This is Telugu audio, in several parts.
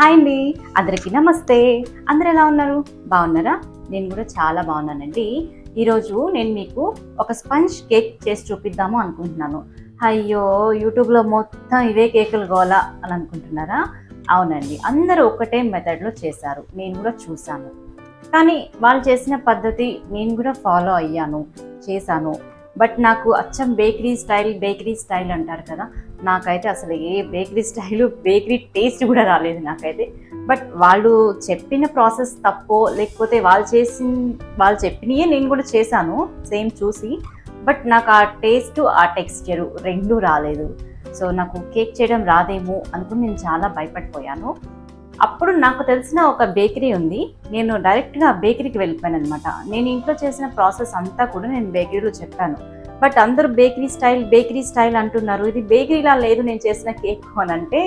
హాయ్ అండి, అందరికీ నమస్తే. అందరు ఎలా ఉన్నారు? బాగున్నారా? నేను కూడా చాలా బాగున్నానండి. ఈరోజు నేను మీకు ఒక స్పంజ్ కేక్ చేసి చూపిద్దాము అనుకుంటున్నాను. అయ్యో, యూట్యూబ్లో మొత్తం ఇవే కేకులు గోలా అని అనుకుంటున్నారా? అవునండి, అందరూ ఒకటే మెథడ్లో చేశారు. నేను కూడా చూశాను. కానీ వాళ్ళు చేసిన పద్ధతి నేను కూడా ఫాలో అయ్యాను, చేశాను. బట్ నాకు అచ్చం బేకరీ స్టైల్ అంటారు కదా, నాకైతే అసలు ఏ బేకరీ టేస్ట్ కూడా రాలేదు నాకైతే. బట్ వాళ్ళు చెప్పిన ప్రాసెస్ తప్పో లేకపోతే వాళ్ళు చెప్పినయే నేను కూడా చేశాను సేమ్ చూసి. బట్ నాకు ఆ టేస్ట్ ఆ టెక్స్చరు రెండూ రాలేదు. సో నాకు కేక్ చేయడం రాదేమో అనుకుని నేను చాలా భయపడిపోయాను. అప్పుడు నాకు తెలిసిన ఒక బేకరీ ఉంది. నేను డైరెక్ట్గా ఆ బేకరీకి వెళ్ళిపోయాను అనమాట. నేను ఇంట్లో చేసిన ప్రాసెస్ అంతా కూడా నేను బేకరీలో చెప్పాను. బట్ అందరూ బేకరీ స్టైల్ అంటున్నారు, ఇది బేకరీలా లేదు నేను చేసిన కేక్ అని అంటే,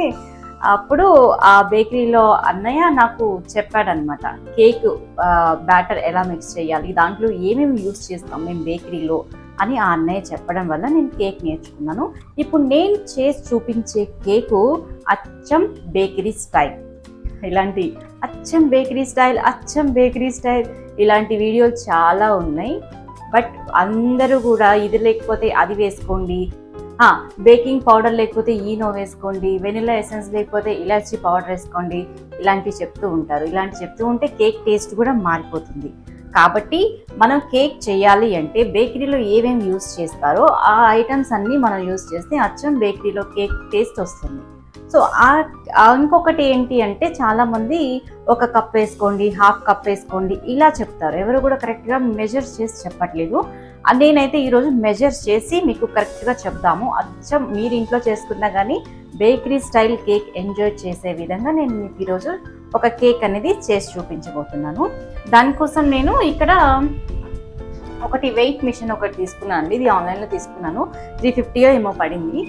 అప్పుడు ఆ బేకరీలో అన్నయ్య నాకు చెప్పాడనమాట, కేక్ బ్యాటర్ ఎలా మిక్స్ చేయాలి, దాంట్లో ఏమేమి యూజ్ చేస్తాం మేము బేకరీలో అని ఆ అన్నయ్య చెప్పడం వల్ల నేను కేక్ నేర్చుకున్నాను. ఇప్పుడు నేను చేసి చూపించే కేకు అచ్చం బేకరీ స్టైల్. ఇలాంటి అచ్చం బేకరీ స్టైల్ ఇలాంటి వీడియోలు చాలా ఉన్నాయి. బట్ అందరూ కూడా ఇది లేకపోతే అది వేసుకోండి, బేకింగ్ పౌడర్ లేకపోతే ఈనో వేసుకోండి, వెనిలా ఎసెన్స్ లేకపోతే ఇలాచీ పౌడర్ వేసుకోండి, ఇలాంటివి చెప్తూ ఉంటారు. ఇలాంటివి చెప్తూ ఉంటే కేక్ టేస్ట్ కూడా మారిపోతుంది. కాబట్టి మనం కేక్ చేయాలి అంటే బేకరీలో ఏమేమి యూస్ చేస్తారో ఆ ఐటమ్స్ అన్నీ మనం యూస్ చేస్తే అచ్చం బేకరీలో కేక్ టేస్ట్ వస్తుంది. సో ఇంకొకటి ఏంటి అంటే, చాలామంది ఒక కప్ వేసుకోండి, హాఫ్ కప్ వేసుకోండి ఇలా చెప్తారు. ఎవరు కూడా కరెక్ట్గా మెజర్స్ చేసి చెప్పట్లేదు. నేనైతే ఈరోజు మెజర్స్ చేసి మీకు కరెక్ట్గా చెప్దాము. అచ్చం మీరు ఇంట్లో చేసుకున్నా కానీ బేకరీ స్టైల్ కేక్ ఎంజాయ్ చేసే విధంగా నేను మీకు ఈరోజు ఒక కేక్ అనేది చేసి చూపించబోతున్నాను. దానికోసం నేను ఇక్కడ ఒకటి వెయిట్ మిషన్ ఒకటి తీసుకున్నాను అండి. ఇది ఆన్లైన్లో తీసుకున్నాను, 350 ఏమో పడింది.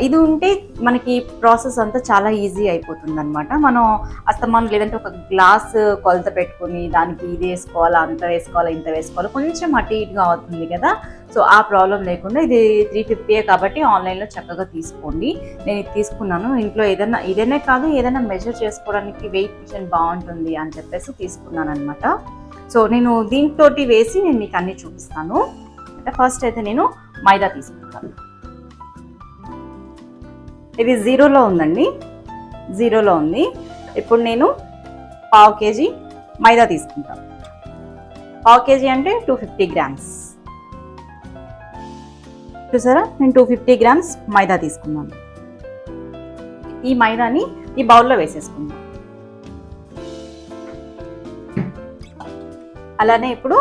ఇది ఉంటే మనకి ప్రాసెస్ అంతా చాలా ఈజీ అయిపోతుంది అనమాట. మనం అస్తమానం లేదంటే ఒక గ్లాస్ కొలత పెట్టుకుని దానికి ఇది వేసుకోవాలా, అంత వేసుకోవాలా, ఇంత వేసుకోవాలా, కొంచెం అటు ఇటుగా అవుతుంది కదా. సో ఆ ప్రాబ్లం లేకుండా ఇది 350 కాబట్టి ఆన్లైన్లో చక్కగా తీసుకోండి. నేను ఇది తీసుకున్నాను. ఇంట్లో ఇదైనా కాదు, ఏదైనా మెజర్ చేసుకోవడానికి వెయిట్ మిషన్ బాగుంటుంది అని చెప్పేసి తీసుకున్నాను అనమాట. సో నేను దీంతో వేసి నేను మీకు అన్నీ చూపిస్తాను. ఫస్ట్ అయితే నేను మైదా తీసుకుంటాను. ఇది 0లో ఉందండి, 0లో ఉంది. ఇప్పుడు నేను 1/2 kg మైదా తీసుకుంటాను. 1/2 kg అంటే 250 grams. చూసారా, నేను 250 grams మైదా తీసుకున్నాను. ఈ మైదాని ఈ బౌల్లో వేసేసుకుందాం. అలానే ఇప్పుడు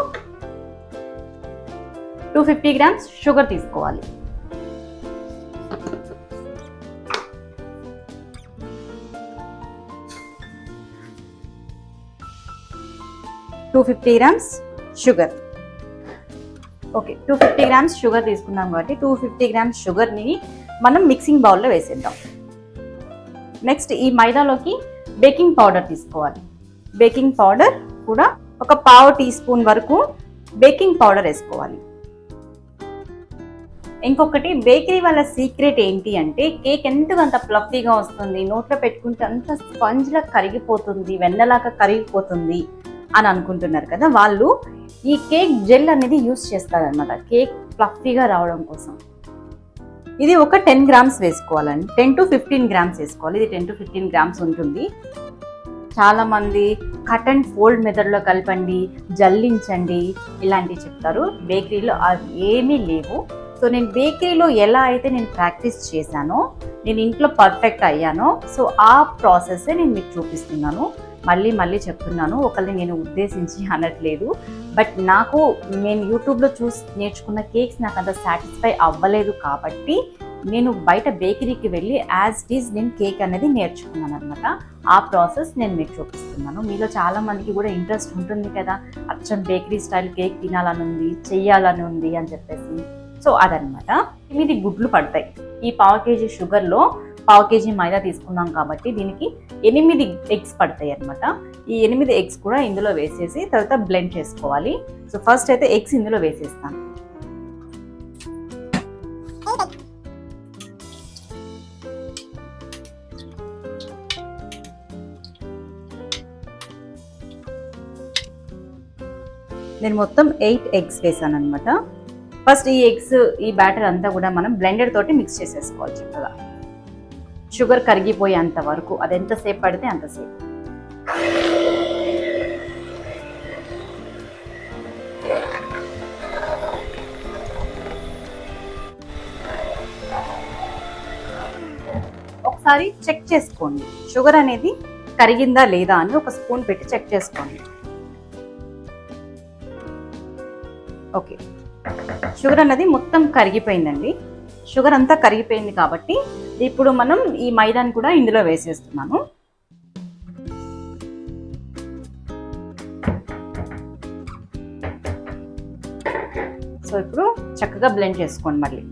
250 grams షుగర్ తీసుకోవాలి. 250 grams sugar. Okay, 250 grams sugar తీసుకున్నాం కాబట్టి 250 grams షుగర్ని మనం మిక్సింగ్ బౌల్లో వేసేద్దాం. నెక్స్ట్ ఈ మైదాలోకి బేకింగ్ పౌడర్ తీసుకోవాలి. బేకింగ్ పౌడర్ కూడా ఒక 1/2 టీ స్పూన్ వరకు బేకింగ్ పౌడర్ వేసుకోవాలి. ఇంకొకటి, బేకరీ వాళ్ళ సీక్రెట్ ఏంటి అంటే, కేక్ ఎందుకు అంత ఫ్లఫీగా వస్తుంది, నోట్లో పెట్టుకుంటే అంత స్పంజ్లా కరిగిపోతుంది, వెన్నలాగా కరిగిపోతుంది అని అనుకుంటున్నారు కదా, వాళ్ళు ఈ కేక్ జెల్ అనేది యూస్ చేస్తారనమాట కేక్ ఫ్లఫీగా రావడం కోసం. ఇది ఒక 10 grams వేసుకోవాలండి. 10 to 15 grams వేసుకోవాలి. ఇది 10 to 15 grams ఉంటుంది. చాలామంది కట్ అండ్ ఫోల్డ్ మెథడ్లో కలపండి, జల్లించండి ఇలాంటివి చెప్తారు. బేకరీలో అవి ఏమీ లేవు. సో నేను బేకరీలో ఎలా అయితే నేను ప్రాక్టీస్ చేశానో, నేను ఇంట్లో పర్ఫెక్ట్ అయ్యానో, సో ఆ ప్రాసెస్సే నేను మీకు చూపిస్తున్నాను. మళ్ళీ చెప్తున్నాను, ఒకరిని నేను ఉద్దేశించి అనట్లేదు. బట్ నేను యూట్యూబ్లో చూసి నేర్చుకున్న కేక్స్ నాకు అంత సాటిస్ఫై అవ్వలేదు కాబట్టి నేను బయట బేకరీకి వెళ్ళి యాజ్ ఇట్ ఈజ్ నేను కేక్ అనేది నేర్చుకున్నాను అనమాట. ఆ ప్రాసెస్ నేను మీకు చూపిస్తున్నాను. మీలో చాలామందికి కూడా ఇంట్రెస్ట్ ఉంటుంది కదా, అచ్చం బేకరీ స్టైల్ కేక్ తినాలని ఉంది, చెయ్యాలని ఉంది అని చెప్పేసి. సో అదనమాట. 8 గుడ్లు పడతాయి. ఈ 1/2 kg షుగర్లో 1/2 kg మైదా తీసుకున్నాం కాబట్టి దీనికి 8 ఎగ్స్ పడతాయి అనమాట. ఈ 8 ఎగ్స్ కూడా ఇందులో వేసేసి తర్వాత బ్లెండ్ చేసుకోవాలి. సో ఫస్ట్ అయితే ఎగ్స్ ఇందులో వేసేస్తాను. నేను మొత్తం 8 ఎగ్స్ వేసాను అనమాట. ఫస్ట్ ఈ ఎగ్స్ ఈ బ్యాటర్ అంతా కూడా మనం బ్లెండర్ తోటి మిక్స్ చేసేసుకోవాలి చక్కగా, షుగర్ కరిగిపోయేంత వరకు. అది ఎంతసేపు పడితే అంతసేపు. ఒకసారి చెక్ చేసుకోండి షుగర్ అనేది కరిగిందా లేదా అని, ఒక స్పూన్ పెట్టి చెక్ చేసుకోండి. ఓకే, షుగర్ అన్నది మొత్తం కరిగిపోయిందండి. షుగర్ అంతా కరిగిపోయింది కాబట్టి ఇప్పుడు మనం ఈ మైదాని కూడా ఇందులో వేసేస్తున్నాను. సో ఇప్పుడు చక్కగా బ్లెండ్ చేసుకోండి మళ్ళీ.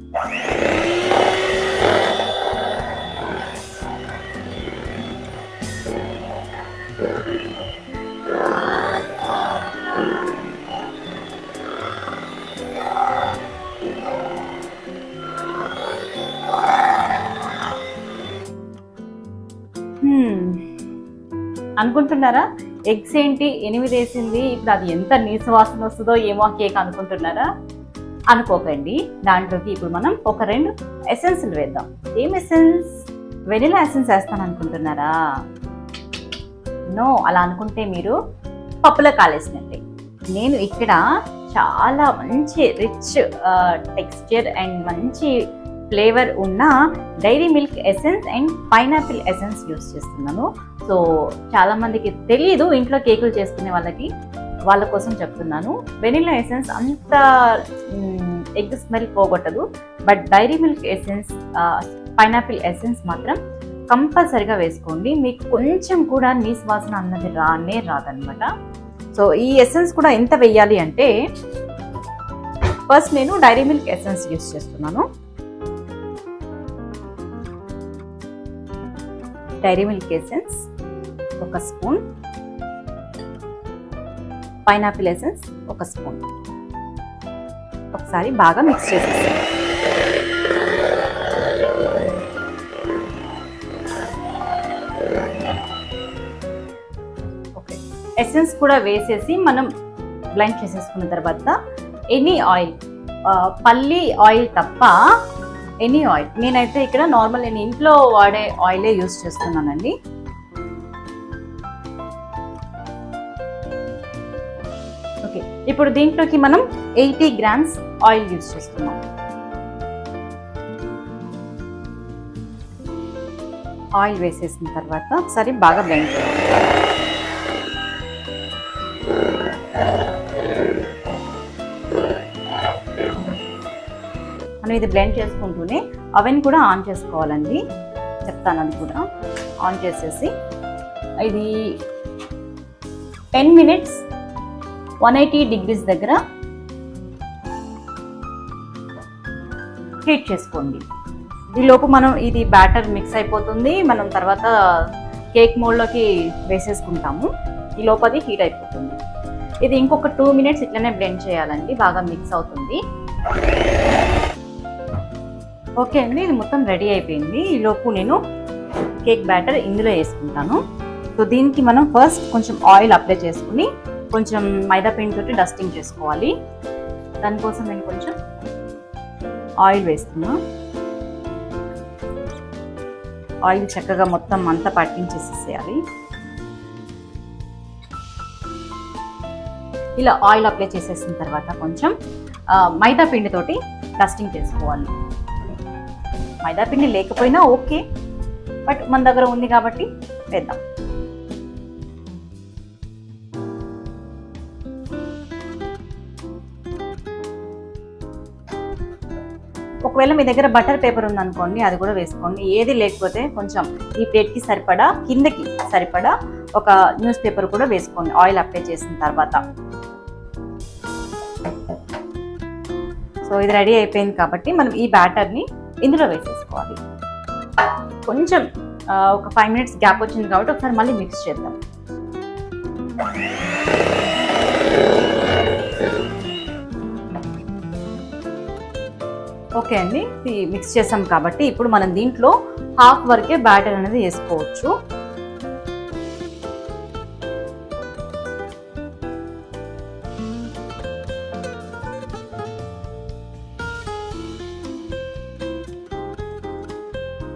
అనుకుంటున్నారా ఎగ్స్ ఏంటి 8 వేసింది, ఇప్పుడు అది ఎంత నీసు వాసన వస్తుందో ఏమో కేక్ అనుకుంటున్నారా? అనుకోకండి. దాంట్లోకి ఇప్పుడు మనం ఒక 2 ఎసెన్స్లు వేద్దాం. ఏం ఎసెన్స్? వెనిలా ఎసెన్స్ వేస్తాను అనుకుంటున్నారా? నో, అలా అనుకుంటే మీరు పప్పులో కాలేసినట్టే. నేను ఇక్కడ చాలా మంచి రిచ్ టెక్స్చర్ అండ్ మంచి ఫ్లేవర్ ఉన్న dairy milk essence and pineapple essence use చేస్తున్నాను. సో చాలా మందికి తెలియదు, ఇంట్లో కేకులు చేసుకునే వాళ్ళ కోసం చెప్తున్నాను. వెనిలా ఎసెన్స్ అంత ఎగ్ స్మెల్ పోగొట్టదు, but dairy milk essence, pineapple essence మాత్రం కంపల్సరిగా వేసుకోండి. మీకు కొంచెం కూడా నీసు వాసన అన్నది రాదనమాట. సో ఈ ఎసెన్స్ కూడా ఎంత వేయాలి అంటే, ఫస్ట్ నేను డైరీ మిల్క్ ఎసెన్స్ యూస్ చేస్తున్నాను. Dairy milk essence 1 spoon, pineapple essence 1 spoon. ఒకసారి బాగా మిక్స్ చేసేస్తాను. ఓకే, ఎసెన్స్ కూడా వేసేసి మనం బ్లెండ్ చేసేసుకున్న తర్వాత ఎనీ ఆయిల్, పల్లి ఆయిల్ తప్ప ఎనీ ఆయిల్, నేనైతే ఇక్కడ నార్మల్ నేను ఇంట్లో వాడే ఆయిలే యూస్ చేస్తున్నానండి. ఓకే, ఇప్పుడు దీంట్లోకి మనం 80 గ్రామ్స్ ఆయిల్ యూస్ చేస్తున్నాం. ఆయిల్ వేసేసిన తర్వాత ఒకసారి బాగా బ్లెండ్ చేయాలి. మనం ఇది బ్లెండ్ చేసుకుంటూనే అవెన్ కూడా ఆన్ చేసుకోవాలండి, చెప్తాను. అది కూడా ఆన్ చేసేసి ఇది 10 మినిట్స్ 180 డిగ్రీస్ దగ్గర హీట్ చేసుకోండి. ఈలోపు మనం ఇది బ్యాటర్ మిక్స్ అయిపోతుంది, మనం తర్వాత కేక్ మోల్డ్లోకి వేసేసుకుంటాము. ఈలోపు అది హీట్ అయిపోతుంది. ఇది ఇంకొక 2 మినిట్స్ ఇట్లనే బ్లెండ్ చేయాలండి, బాగా మిక్స్ అవుతుంది. ఓకే అండి, ఇది మొత్తం రెడీ అయిపోయింది. ఈలోపు నేను కేక్ బ్యాటర్ ఇందులో వేసుకుంటాను. సో దీనికి మనం ఫస్ట్ కొంచెం ఆయిల్ అప్లై చేసుకుని కొంచెం మైదా పిండి తోటి డస్టింగ్ చేసుకోవాలి. దానికోసం నేను కొంచెం ఆయిల్ వేస్తున్నా. ఆయిల్ చక్కగా మొత్తం అంతా పట్టించేసేయాలి. ఇలా ఆయిల్ అప్లై చేసేసిన తర్వాత కొంచెం మైదా పిండితోటి డస్టింగ్ చేసుకోవాలి. మైదా పిండి లేకపోయినా ఓకే, బట్ మన దగ్గర ఉంది కాబట్టి వేద్దాం. ఒకవేళ మీ దగ్గర బటర్ పేపర్ ఉందనుకోండి, అది కూడా వేసుకోండి. ఏది లేకపోతే కొంచెం ఈ ప్లేట్కి సరిపడా, కిందకి సరిపడా ఒక న్యూస్ పేపర్ కూడా వేసుకోండి ఆయిల్ అప్లై చేసిన తర్వాత. సో ఇది రెడీ అయిపోయింది కాబట్టి మనం ఈ బ్యాటర్ని ఇందులో వేసేసుకోవాలి. కొంచెం ఒక 5 మినిట్స్ గ్యాప్ వచ్చింది కాబట్టి ఒకసారి మళ్ళీ మిక్స్ చేద్దాం. ఓకే అండి, మిక్స్ చేసాం కాబట్టి ఇప్పుడు మనం దీంట్లో హాఫ్ వరకే బ్యాటర్ అనేది వేసుకోవచ్చు.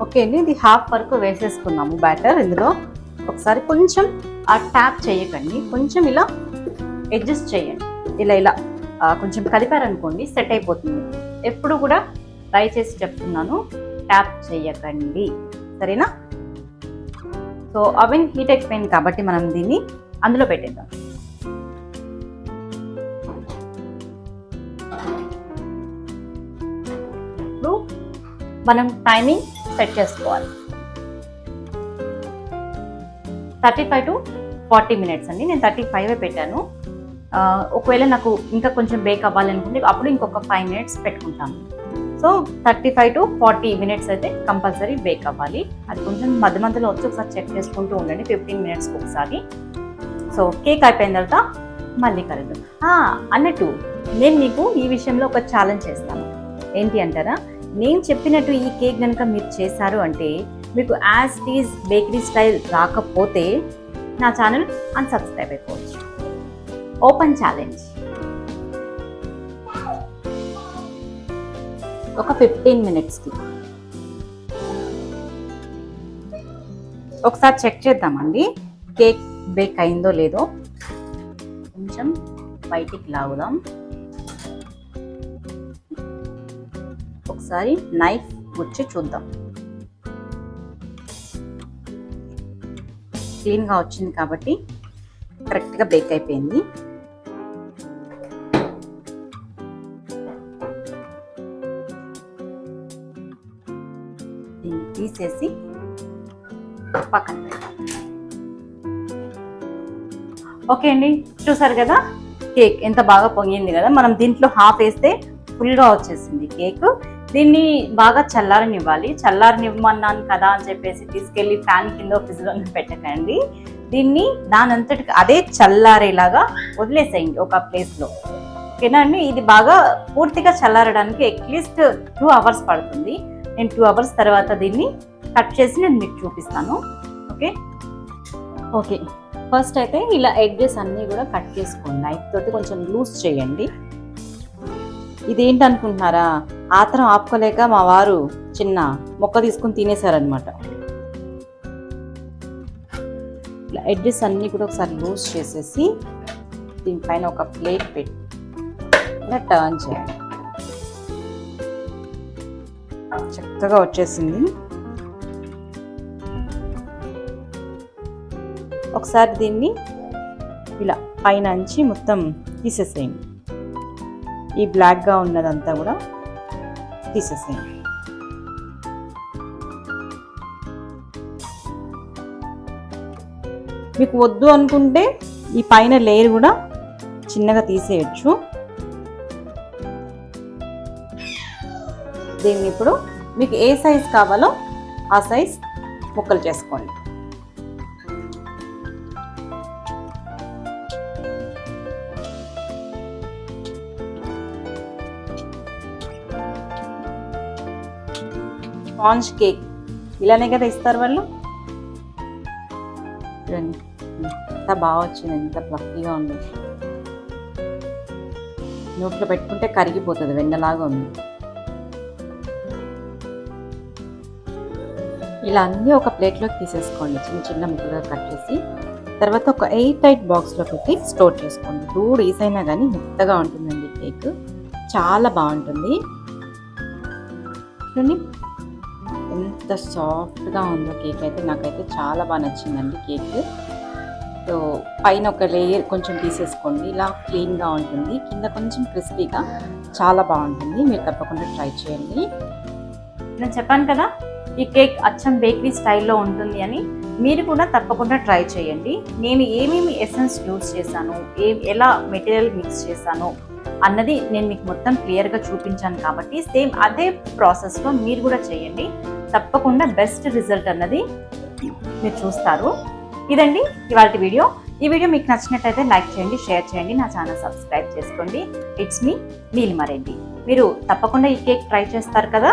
ఓకే అండి, ఇది హాఫ్ వరకు వేసేసుకున్నాము బ్యాటర్. ఇందులో ఒకసారి కొంచెం ట్యాప్ చేయకండి, కొంచెం ఇలా అడ్జస్ట్ చేయండి. ఇలా కొంచెం కలిపారనుకోండి సెట్ అయిపోతుంది. ఎప్పుడు కూడా ట్రై చేసి చెప్తున్నాను, ట్యాప్ చేయకండి, సరేనా? సో అవెన్ హీట్ అయిపోయింది కాబట్టి మనం దీన్ని అందులో పెట్టేద్దాం. ఇప్పుడు మనం టైమింగ్ సెట్ చేసుకోవాలి. 35 to 40 minutes అండి. నేను 35 పెట్టాను. ఒకవేళ నాకు ఇంకా కొంచెం బేక్ అవ్వాలనుకుంటే అప్పుడు ఇంకొక 5 minutes పెట్టుకుంటాను. సో 35 to 40 minutes అయితే కంపల్సరీ బేక్ అవ్వాలి. అది కొంచెం మధ్య మధ్యలో వచ్చి ఒకసారి చెక్ చేసుకుంటూ ఉండండి, 15 minutes ఒకసారి. సో కేక్ అయిపోయిన తర్వాత మళ్ళీ కలుద్దాం. అన్నట్టు నేను మీకు ఈ విషయంలో ఒక ఛాలెంజ్ చేస్తాను. ఏంటి అంటారా? నేను చెప్పినట్టు ఈ కేక్ కనుక మీరు చేశారు అంటే మీకు as it is bakery style రాకపోతే నా ఛానల్ అన్సబ్స్క్రైబ్ అయిపోవచ్చు. Open challenge. ఒక 15 minutesకి ఒకసారి చెక్ చేద్దామండి కేక్ బేక్ అయిందో లేదో. కొంచెం బయటికి లాగుదాం. ఒకసారి నైఫ్ గుచ్చి చూద్దాం. క్లీన్గా వచ్చింది కాబట్టి కరెక్ట్గా బేక్ అయిపోయింది. దీన్ని తీసేసి పక్కన పెట్టాం. ఓకే అండి, చూసారు కదా కేక్ ఎంత బాగా పొంగింది కదా. మనం దీంట్లో హాఫ్ వేస్తే ఫుల్గా వచ్చేసింది కేక్. దీన్ని బాగా చల్లారనివ్వాలి. చల్లారనివ్వమన్నాను కదా అని చెప్పేసి తీసుకెళ్ళి ఫ్యాన్ కింద ఫ్రిడ్జ్లో పెట్టకండి. దీన్ని దానంతటికి అదే చల్లారేలాగా వదిలేసేయండి ఒక ప్లేస్లో. ఓకేనా అండి? ఇది బాగా పూర్తిగా చల్లారడానికి అట్లీస్ట్ 2 hours పడుతుంది. నేను 2 hours తర్వాత దీన్ని కట్ చేసి నేను మీకు చూపిస్తాను. ఓకే ఫస్ట్ అయితే ఇలా ఎడ్జెస్ అన్నీ కూడా కట్ చేసుకోండి. నైఫ్ తోటి కొంచెం లూజ్ చేయండి. ఇదేంటి అనుకుంటున్నారా? ఆత్రం ఆపుకోలేక మా వారు చిన్న మొక్క తీసుకుని తినేశారనమాట. ఇలా ఎడ్జెస్ అన్నీ కూడా ఒకసారి లూజ్ చేసేసి దీనిపైన ఒక ప్లేట్ పెట్టి ఇలా టర్న్ చేయండి. చక్కగా వచ్చేసింది. ఒకసారి దీన్ని ఇలా పైనుంచి మొత్తం తీసేసేయండి. ఈ బ్లాక్గా ఉన్నదంతా కూడా తీసేసేయండి. మీకు వద్దు అనుకుంటే ఈ పైన లేయర్ కూడా చిన్నగా తీసేయచ్చు. దీన్ని ఇప్పుడు మీకు ఏ సైజ్ కావాలో ఆ సైజ్ ముక్కలు చేసుకోండి. స్పాంజ్ కేక్ ఇలానే కదా ఇస్తారు వాళ్ళు. ఎంత బాగా వచ్చింది, ఎంత ఫ్లఫీగా ఉంది. నోట్లో పెట్టుకుంటే కరిగిపోతుంది, వెన్నలాగా ఉంది. ఇలా అన్నీ ఒక ప్లేట్లోకి తీసేసుకోండి, చిన్న చిన్న ముక్కలుగా కట్ చేసి. తర్వాత ఒక ఎయిర్ టైట్ బాక్స్లో పెట్టి స్టోర్ చేసుకోండి. 2 days అయినా కానీ మెత్తగా ఉంటుందండి కేక్, చాలా బాగుంటుంది. చూడండి ఎంత సాఫ్ట్గా ఉందో కేక్ అయితే. నాకైతే చాలా బాగా నచ్చిందండి కేక్. సో పైన ఒక లేయర్ కొంచెం తీసేసుకోండి, ఇలా క్లీన్గా ఉంటుంది. కింద కొంచెం క్రిస్పీగా చాలా బాగుంటుంది. మీరు తప్పకుండా ట్రై చేయండి. నేను చెప్పాను కదా ఈ కేక్ అచ్చం బేకరీ స్టైల్లో ఉంటుంది అని. మీరు కూడా తప్పకుండా ట్రై చేయండి. నేను ఏమేమి ఎసెన్స్ యూజ్ చేశాను, ఎలా మెటీరియల్ మిక్స్ చేశాను అన్నది నేను మీకు మొత్తం క్లియర్గా చూపించాను కాబట్టి సేమ్ అదే ప్రాసెస్లో మీరు కూడా చేయండి. తప్పకుండా బెస్ట్ రిజల్ట్ అన్నది మీరు చూస్తారు. ఇదండి ఇవాళ వీడియో. ఈ వీడియో మీకు నచ్చినట్లయితే లైక్ చేయండి, షేర్ చేయండి, నా ఛానల్ సబ్స్క్రైబ్ చేసుకోండి. It's me Neelima Reddy. మీరు తప్పకుండా ఈ కేక్ ట్రై చేస్తారు కదా.